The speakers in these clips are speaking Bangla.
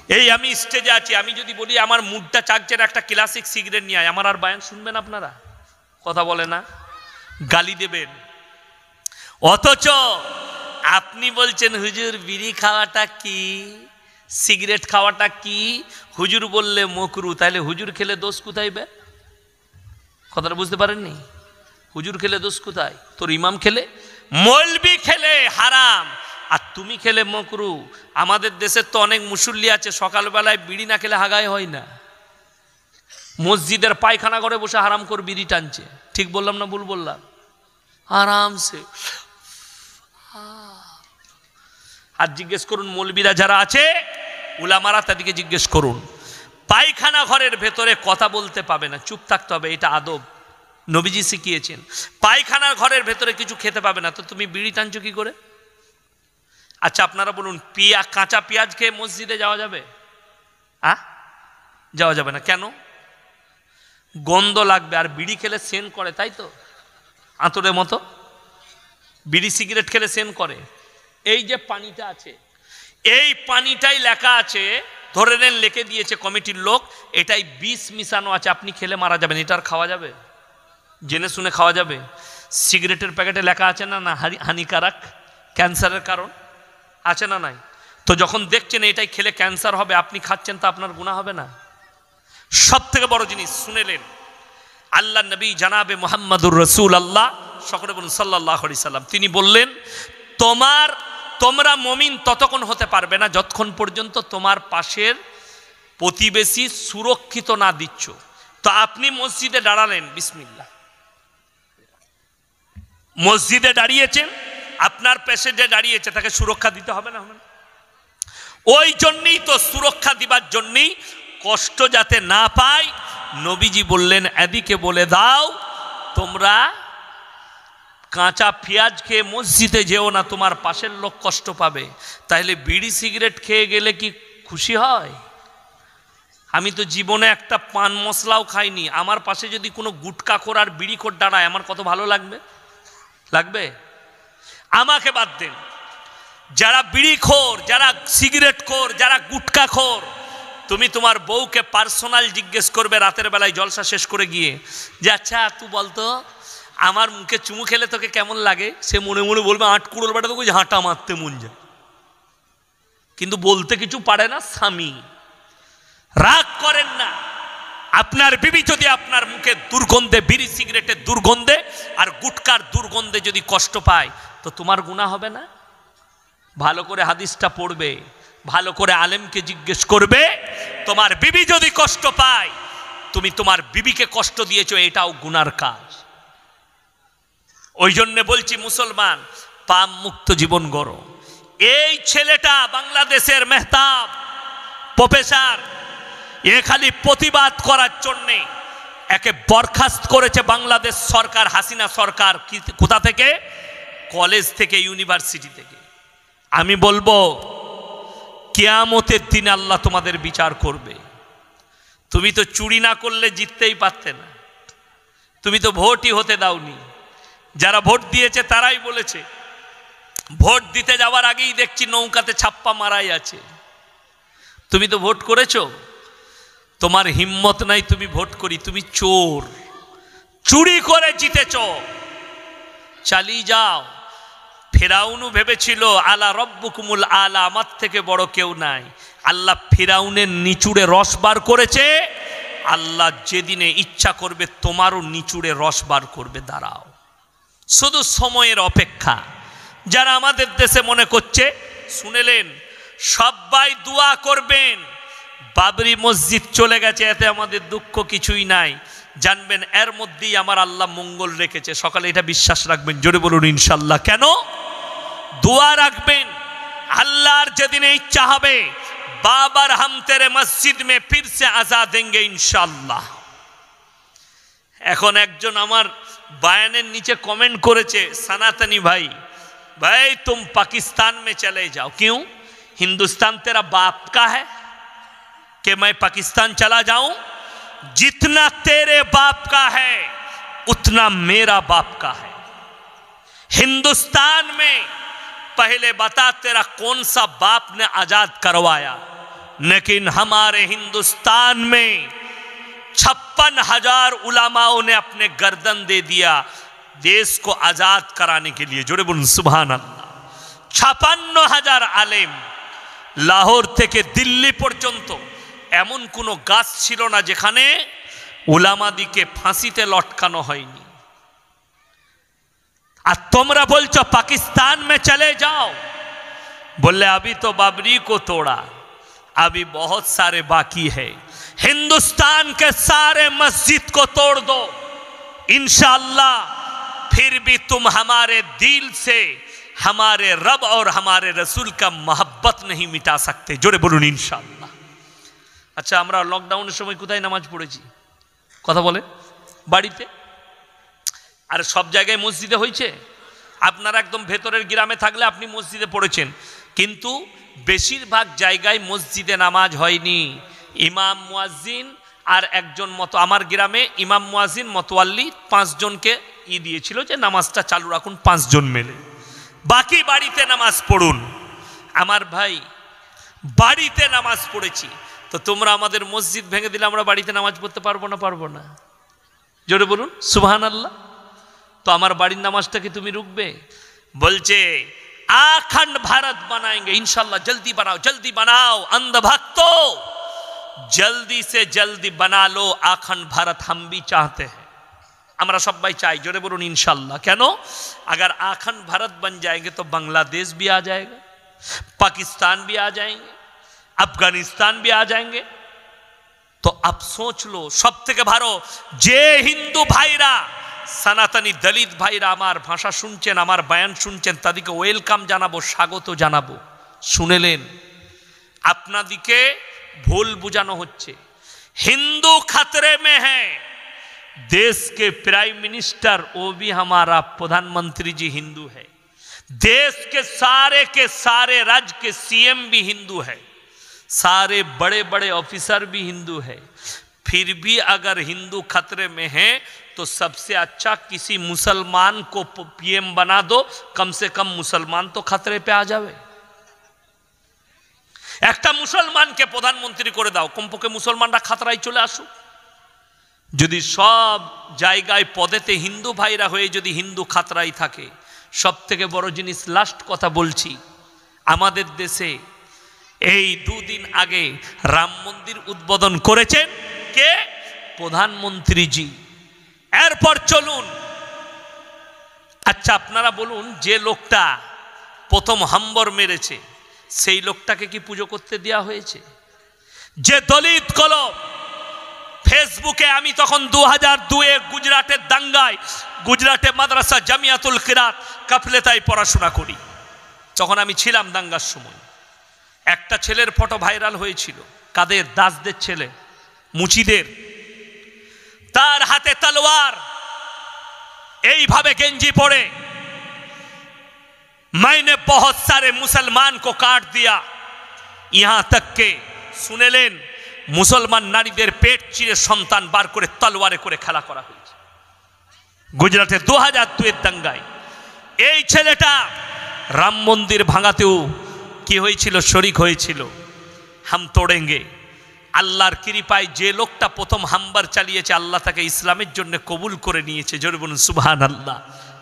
এই আমি স্টেজে আছি, আমি যদি বলি আমার মুডটা চাকছে একটা ক্লাসিক সিগারেট নিয়ে আয়, আমার আর বায়ান শুনবেন আপনারা? কথা বলে না, গালি দেবেন। অথচ আপনি বলছেন হুজুর বিড়ি খাওয়াটা কি, সিগারেট খাওয়াটা কি? হুজুর বললে মকরু, তাহলে হুজুর খেলে দোষ কোথায় বে? কথাটা বুঝতে পারেননি? হুজুর খেলে দোষ কোথায়? তোর ইমাম খেলে, মৌলবি খেলে হারাম, আর তুমি খেলে মকরু। আমাদের দেশের তো অনেক মুসল্লি আছে সকালবেলায় বিড়ি না খেলে হাগায় হয় না, মসজিদের পায়খানা করে বসে হারাম করে বিড়ি টানছে। ঠিক বললাম না ভুল বললাম? আরামসে। আর জিজ্ঞেস করুন মৌলবীরা যারা আছে, উলামারা, তাদেরকে জিজ্ঞেস করুন, পায়খানা ঘরের ভেতরে কথা বলতে পাবে না, চুপ থাকতে হবে, এটা আদব, নবীজি শিখিয়েছেন। পায়খানার ঘরের ভেতরে কিছু খেতে পাবে না, তো তুমি বিড়ি টানছো কি করে? আচ্ছা আপনারা বলুন, কাঁচা পেঁয়াজ খেয়ে মসজিদে যাওয়া যাবে? যাওয়া যাবে না, কেন? গন্ধ লাগবে। আর বিড়ি খেলে সেন করে, তাই তো, আঁতরের মতো। বিড়ি সিগারেট খেলে সেন করে। এই যে পানিটা আছে, এই পানিটাই লেখা আছে, ধরে নেন লিখে দিয়েছে কমিটির লোক, এটাই বিষ মিশানো আছে, আপনি খেলে মারা যাবেন। এটা আর খাওয়া যাবে? জেনে শুনে খাওয়া যাবে? সিগারেটের প্যাকেটে লেখা আছে না, না হানিকারক, ক্যান্সারের কারণ আছে না নাই? তো যখন দেখছেন এটাই খেলে ক্যান্সার হবে, আপনি খাচ্ছেন, তা আপনার গুনাহ হবে না? সব থেকে বড় জিনিস শুনেলেন, আল্লাহ নবী জানাবে মুহাম্মাদুর রাসূলুল্লাহ, সকলে বলুন সাল্লাল্লাহু আলাইহি সাল্লাম, তিনি বললেন, তোমরা মুমিন ততক্ষণ হতে পারবে না যতক্ষণ পর্যন্ত তোমার পাশের প্রতিবেশী সুরক্ষিত না দিচ্ছ। তো আপনি মসজিদে দাঁড়ালেন, বিসমিল্লাহ, মসজিদে দাঁড়িয়েছেন, আপনার পাশে যে দাঁড়িয়েছে তাকে সুরক্ষা দিতে হবে না? ওই জন্যই তো, সুরক্ষা দিবার জন্যই, কষ্ট যাতে না পায়, নবীজি বললেন এদিকে বলে দাও, তোমরা কাঁচা পেঁয়াজ খেয়ে মসজিদে যেও না, তোমার পাশের লোক কষ্ট পাবে। তাহলে বিড়ি সিগারেট খেয়ে গেলে কি খুশি হয়? আমি তো জীবনে একটা পান মশলাও খাইনি, আমার পাশে যদি কোনো গুটকাখোর আর বিড়িখোর দাঁড়ায়, আমার কত ভালো লাগবে? লাগবে? আমাকে বাদ দেন, যারা বিড়িখোর, যারা সিগারেটখোর, যারা গুটকাখোর, তুমি তোমার বউকে পার্সোনাল জিজ্ঞেস করবে রাতের বেলায় জলসা শেষ করে গিয়ে, যে আচ্ছা তুই বলতো আমার মুখে চুমু খেলে তোকে কেমন লাগে? সে মনে মনে বলবে, আট কুড়োর বেটা তোকে ঝাঁটা মারতে মন যায়, কিন্তু বলতে কিছু পারে না। স্বামী, রাগ করেন না, আপনার বিবি যদি আপনার মুখে দুর্গন্ধে, বিড়ি সিগারেটের দুর্গন্ধে আর গুটকার দুর্গন্ধে যদি কষ্ট পায়, তো তোমার গুনাহ হবে না? ভালো করে হাদিসটা পড়বে, ভালো করে আলেমকে জিজ্ঞেস করবে, তোমার বিবি যদি কষ্ট পায়, তুমি তোমার বিবিকে কষ্ট দিয়েছো, এটাও গুনার কাজ। ওই জন্য বলছি মুসলমান, পাপ মুক্ত জীবন গড়ো। এই ছেলেটা বাংলাদেশের মেহতাব প্রফেসর, এ খালি প্রতিবাদ করার জন্যে একে বরখাস্ত করেছে বাংলাদেশ সরকার, হাসিনা সরকার। কোথা থেকে? কলেজ থেকে, ইউনিভার্সিটি থেকে। আমি বলবো কিয়ামতের দিন আল্লাহ তোমাদের বিচার করবে। তুমি তো চুরি না করলে জিততেই পারতে না, তুমি তো ভোটই হতে দাওনি। যারা ভোট দিয়েছে তারাই বলেছে, ভোট দিতে যাওয়ার আগেই দেখছি নৌকাতে ছাপ্পা মারাই আছে। তুমি তো ভোট করেছো, তোমার হিম্মত নাই তুমি ভোট করি, তুমি চোর, চুরি করে জিতেছ, চালিয়ে যাও। ফেরাউনও ভেবেছিল আলা রব্বুকুমুল আলা, আমার থেকে বড় কেউ নাই। আল্লাহ ফেরাউনের নিচুড়ে রস বার করেছে, আল্লাহ যেদিনে ইচ্ছা করবে তোমারও নিচুড়ে রস বার করবে। দাঁড়াও, শুধু সময়ের অপেক্ষা। যারা আমাদের দেশে মনে করছে, শুনেলেন, সবাই দোয়া করবেন, বাবরি মসজিদ চলে গেছে, এতে আমাদের দুঃখ কিছুই নাই। জানবেন এর মধ্যেই আমার আল্লাহ মঙ্গল রেখেছে। সকালে এটা বিশ্বাস রাখবেন, জোরে বলুন ইনশাল্লাহ। কেন? দোয়া রাখবেন, আল্লাহর যেদিন ইচ্ছা হবে, বাবার হাম তেরে মসজিদ মে ফির সে আজা দেंगे ইনশাল্লাহ। এখন একজন আমার बयान नीचे कमेंट करेছে सनातनी भाई, भाई तुम पाकिस्तान में चले जाओ। क्यों? हिंदुस्तान तेरा बाप का है कि मैं पाकिस्तान चला जाऊं? जितना तेरे बाप का है उतना मेरा बाप का है। हिंदुस्तान में पहले बता तेरा कौन सा बाप ने आजाद करवाया? लेकिन हमारे हिंदुस्तान में 56,000 उलामाओं ने अपने गर्दन दे दिया देश को आजाद कराने के लिए। जोड़े बोलूं सुभान अल्लाह। 56,000 आलेम, लाहौर থেকে দিল্লি পর্যন্ত এমন কোনো গাছ ছিল না যেখানে উলামাদিকে ফাঁসিতে লটকানো হয়নি। আর তোমরা বলছো पाकिस्तान में चले जाओ, बोले अभी तो बाबरी को तोड़ा, अभी बहुत सारे बाकी है। हिंदुस्तान के सारे मस्जिद को तोड़ दो, इंशाअल्लाह फिर भी तुम हमारे दिल से हमारे रब और हमारे रसूल का मोहब्बत नहीं मिटा सकते। जोरे बोलून इंशाअल्लाह। अच्छा, আমরা লকডাউনের সময় কোথায় নামাজ পড়েছি? কথা বলে বাড়িতে। আর সব জায়গায় মসজিদে হয়েছে? আপনারা একদম ভেতরের গ্রামে থাকলে আপনি মসজিদে পড়েছেন, কিন্তু বেশিরভাগ জায়গায় মসজিদে নামাজ হয়নি। ইমাম মুয়াজ্জিন আর একজন মতো, আমার গ্রামে ইমাম মুয়াজ্জিন মতোয়াল্লি 5 জনকে দিয়েছিল যে নামাজটা চালু রাখুন 5 জন মিলে, বাকি বাড়িতে নামাজ পড়ুন। আমার ভাই, বাড়িতে নামাজ পড়েছি, তো তোমরা আমাদের মসজিদ ভেঙে দিলে আমরা বাড়িতে নামাজ পড়তে পারবো না? পারবো না। জোরে বলুন সুবহানাল্লাহ। তো আমার বাড়ির নামাজটা কি তুমি রুকবে? বলছে अखंड भारत बनाएंगे इंशाल्लाह। जल्दी बनाओ, जल्दी बनाओ अंधभक्तों, जल्दी से जल्दी बना लो अखंड भारत। हम भी चाहते हैं, আমরা সবাই চাই। জোরে বলুন इंशाल्लाह। কেন? अगर अखंड भारत बन जाएंगे तो बांग्लादेश भी आ जाएगा, पाकिस्तान भी आ जाएंगे, अफगानिस्तान भी आ जाएंगे। तो अब सोच लो, सब থেকে ভালো যে হিন্দু ভাইরা, সনাতনী দলিত ভাইরা আমার ভাষা শুনছেন, আমার বয়ান শুনছেন, তাদেরকে ওয়েলকাম জানাবো, স্বাগত জানাবো। শুনেলেন? আপনাদেরকে ভুল বুঝানো হচ্ছে। हिंदू खतरे में है। देश के प्राइम मिनिस्टर वो भी हमारा प्रधानमंत्री जी हिंदू है, देश के सारे राज्य के सीएम भी हिंदू है, सारे बड़े बड़े ऑफिसर भी हिंदू है। फिर भी अगर हिंदू खतरे में है तो सबसे अच्छा किसी मुसलमान को पीएम बना दो, कम से कम मुसलमान तो खतरे पे आ जावे। একটা মুসলমানকে প্রধানমন্ত্রী করে দাও, কমপক্ষে মুসলমানরা খাতরায় চলে আসুক। যদি সব জায়গায় পদেতে হিন্দু ভাইরা হয়ে যদি হিন্দু খাতরাই থাকে, সব থেকে বড় জিনিস, লাস্ট কথা বলছি, আমাদের দেশে এই 2 দিন আগে রাম মন্দির উদ্বোধন করেছেন কে? প্রধানমন্ত্রীজি। এরপর চলুন, আচ্ছা আপনারা বলুন, যে লোকটা প্রথম হাম্বর মেরেছে সেই লোকটাকে কি পুজো করতে দেয়া হয়েছে? যে দলিত কলম ফেসবুকে, আমি তখন 2002-এ গুজরাটের দাঙ্গায়, গুজরাটে মাদ্রাসা জামিয়াতুল কিরাত কাফলেতায় পড়াশোনা করি, তখন আমি ছিলাম দাঙ্গার সময়। একটা ছেলের ফটো ভাইরাল হয়েছিল, কাদের? দাসদের ছেলে, মুচিদের। তার হাতে তলোয়ার, এইভাবে গেঞ্জি পরে, मैंने बहुत सारे मुसलमान को काट दिया, यहां तक के सुनेलेन मुसलमान नारीদের পেট চিরে সন্তান বার করে তলোয়ারে করে খেলা করা হয়েছে গুজরাটে 2002-এর দাঙ্গায়। এই ছেলেটা রাম মন্দির ভাঙাতেও কি হয়েছিল? শরীক হয়েছিল। হাম তোড়েঙ্গে। আল্লাহর কৃপায় যে লোকটা প্রথম হামবার চালিয়েছে, আল্লাহ তাকে ইসলামের জন্য কবুল করে নিয়েছে। জোরে বলুন সুবহানাল্লাহ।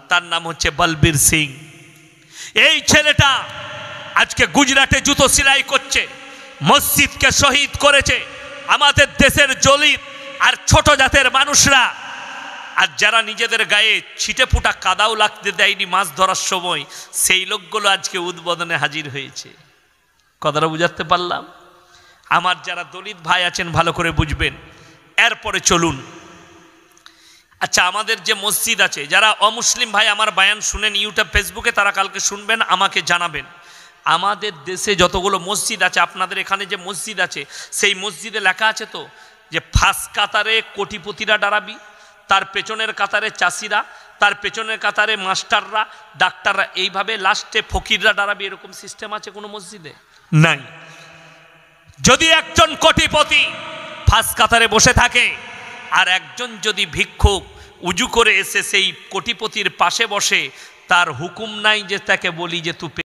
তার নাম হচ্ছে বলবীর সিং। এই ছেলেটা আজকে গুজরাটে জুতো সেলাই করছে, মসজিদকে শহীদ করেছে। আমাদের দেশের দলিত আর ছোট জাতের মানুষরা, আর যারা নিজেদের গায়ে ছিটে ফুটা কাদাও লাগতে দেয়নি মাছ ধরার সময়, সেই লোকগুলো আজকে উদ্বোধনে হাজির হয়েছে। কথাটা বুঝাতে পারলাম? আমার যারা দলিত ভাই আছেন ভালো করে বুঝবেন। এরপরে চলুন, আচ্ছা আমাদের যে মসজিদ আছে, যারা অমুসলিম ভাই আমার বয়ান শুনেন ইউটিউব ফেসবুকে, তারা কালকে শুনবেন, আমাকে জানাবেন। আমাদের দেশে যতগুলো মসজিদ আছে, আপনাদের এখানে যে মসজিদ আছে, সেই মসজিদে লেখা আছে তো যে ফার্স্ট কাতারে কোটিপতিরা দাঁড়াবি, তার পেছনের কাতারে চাষিরা, তার পেছনের কাতারে মাস্টাররা, ডাক্তাররা, এইভাবে লাস্টে ফকিররা দাঁড়াবি। এরকম সিস্টেম আছে কোনো মসজিদে? নাই। যদি একজন কোটিপতি ফার্স্ট কাতারে বসে থাকে, আর একজন যদি ভিক্ষুক উজু করে এসে সেই কোটিপতির পাশে বসে, তার হুকুম নাই যে তাকে বলি যে তুই